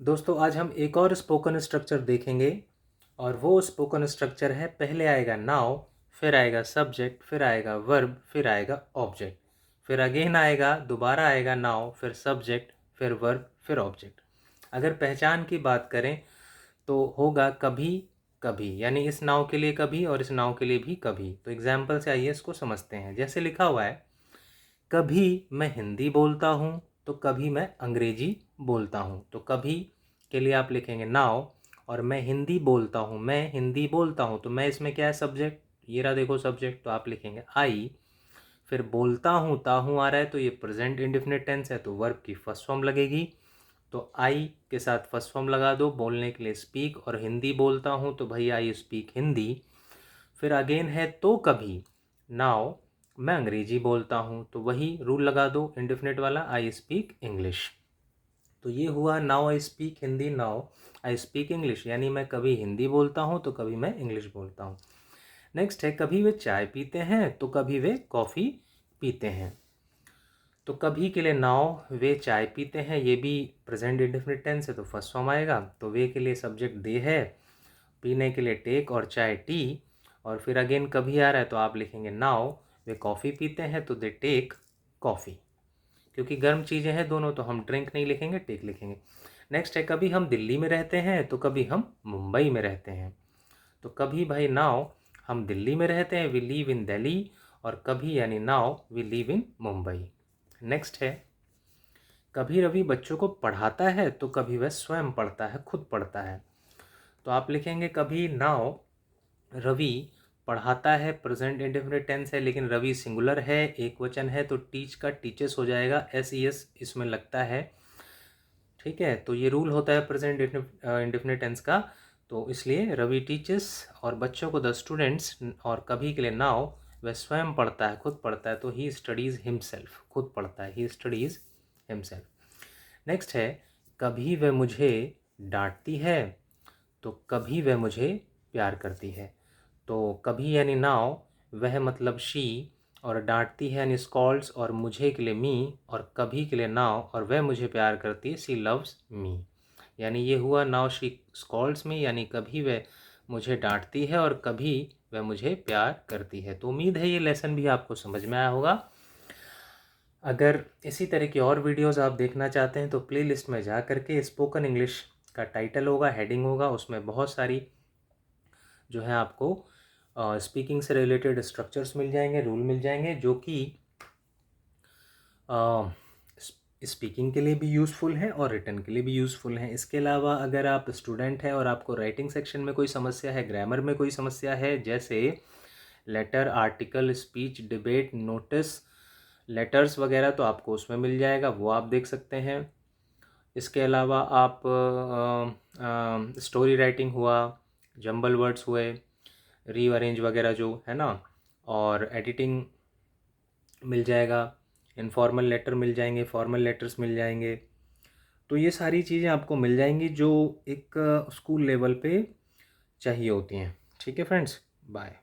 दोस्तों आज हम एक और स्पोकन स्ट्रक्चर देखेंगे और वो स्पोकन स्ट्रक्चर है पहले आएगा नाउ, फिर आएगा सब्जेक्ट, फिर आएगा वर्ब, फिर आएगा ऑब्जेक्ट, फिर अगेन आएगा, दोबारा आएगा नाउ, फिर सब्जेक्ट, फिर वर्ब, फिर ऑब्जेक्ट। अगर पहचान की बात करें तो होगा कभी कभी, यानी इस नाउ के लिए कभी और इस नाउ के लिए भी कभी। तो एग्जाम्पल से आइए इसको समझते हैं। जैसे लिखा हुआ है, कभी मैं हिंदी बोलता हूँ तो कभी मैं अंग्रेजी बोलता हूँ। तो कभी के लिए आप लिखेंगे नाउ, और मैं हिंदी बोलता हूँ, मैं हिंदी बोलता हूँ, तो मैं इसमें क्या है, सब्जेक्ट, ये रहा देखो सब्जेक्ट, तो आप लिखेंगे आई। फिर बोलता हूँ, ताहूँ आ रहा है तो ये प्रेजेंट इंडेफिनिट टेंस है, तो वर्ब की फर्स्ट फॉर्म लगेगी, तो आई के साथ फर्स्ट फॉर्म लगा दो बोलने के लिए स्पीक, और हिंदी बोलता हूँ तो भाई आई स्पीक हिंदी। फिर अगेन है तो कभी नाउ, मैं अंग्रेजी बोलता हूँ तो वही रूल लगा दो इंडेफिनिट वाला, आई स्पीक इंग्लिश। तो ये हुआ now I speak Hindi, now I speak English, यानी मैं कभी हिंदी बोलता हूँ तो कभी मैं इंग्लिश बोलता हूँ। नेक्स्ट है, कभी वे चाय पीते हैं तो कभी वे कॉफ़ी पीते हैं। तो कभी के लिए नाउ, वे चाय पीते हैं, ये भी प्रेजेंट इंडेफिनिट टेंस है तो फर्स्ट फॉर्म आएगा, तो वे के लिए सब्जेक्ट दे है, पीने के लिए टेक और चाय टी, और फिर अगेन कभी आ रहा है तो आप लिखेंगे नाउ, वे कॉफ़ी पीते हैं तो दे टेक कॉफ़ी, क्योंकि गर्म चीज़ें हैं दोनों तो हम ड्रिंक नहीं लिखेंगे, टेक लिखेंगे। नेक्स्ट है, कभी हम दिल्ली में रहते हैं तो कभी हम मुंबई में रहते हैं। तो कभी भाई नाउ हम दिल्ली में रहते हैं, वी लिव इन दिल्ली, और कभी यानी now we live in Mumbai. Next है, कभी रवि बच्चों को पढ़ाता है तो कभी वह स्वयं पढ़ता है, खुद पढ़ता है। तो आप लिखेंगे कभी नाउ, रवि पढ़ाता है, प्रेजेंट इंडेफिनिट टेंस है लेकिन रवि सिंगुलर है, एक वचन है, तो टीच का टीचेस हो जाएगा, एस ई एस इसमें लगता है, ठीक है। तो ये रूल होता है प्रेजेंट इंडेफिनिट टेंस का, तो इसलिए रवि टीचेस और बच्चों को द स्टूडेंट्स, और कभी के लिए नाउ वह स्वयं पढ़ता है, खुद पढ़ता है, तो ही स्टडीज़ हिमसेल्फ, खुद पढ़ता है, ही स्टडीज़ हिमसेल्फ। नेक्स्ट है, कभी वह मुझे डांटती है तो कभी वह मुझे प्यार करती है। तो कभी यानी नाउ, वह मतलब शी, और डांटती है यानी स्कॉल्ड्स, और मुझे के लिए मी, और कभी के लिए नाउ, और वह मुझे प्यार करती है, सी लव्स मी। यानी ये हुआ नाउ शी स्कॉल्ड्स मी, यानी कभी वह मुझे डांटती है और कभी वह मुझे प्यार करती है। तो उम्मीद है ये लेसन भी आपको समझ में आया होगा। अगर इसी तरह की और वीडियोस आप देखना चाहते हैं तो प्लेलिस्ट में जा करके स्पोकन इंग्लिश का टाइटल होगा, हेडिंग होगा, उसमें बहुत सारी जो है आपको स्पीकिंग से रिलेटेड स्ट्रक्चर्स मिल जाएंगे, रूल मिल जाएंगे, जो कि स्पीकिंग के लिए भी यूज़फुल हैं और रिटन के लिए भी यूज़फुल हैं। इसके अलावा अगर आप स्टूडेंट हैं और आपको राइटिंग सेक्शन में कोई समस्या है, ग्रामर में कोई समस्या है, जैसे letter, article, speech, debate, notice, letters वगैरह, तो आपको उसमें मिल जाएगा, वो आप देख सकते हैं। इसके अलावा आप स्टोरी राइटिंग हुआ, जंबल वर्ड्स हुए, रीअरेंज वगैरह जो है ना, और एडिटिंग मिल जाएगा, इनफॉर्मल लेटर मिल जाएंगे, फॉर्मल लेटर्स मिल जाएंगे। तो ये सारी चीज़ें आपको मिल जाएंगी जो एक स्कूल लेवल पे चाहिए होती हैं। ठीक है फ्रेंड्स, बाय।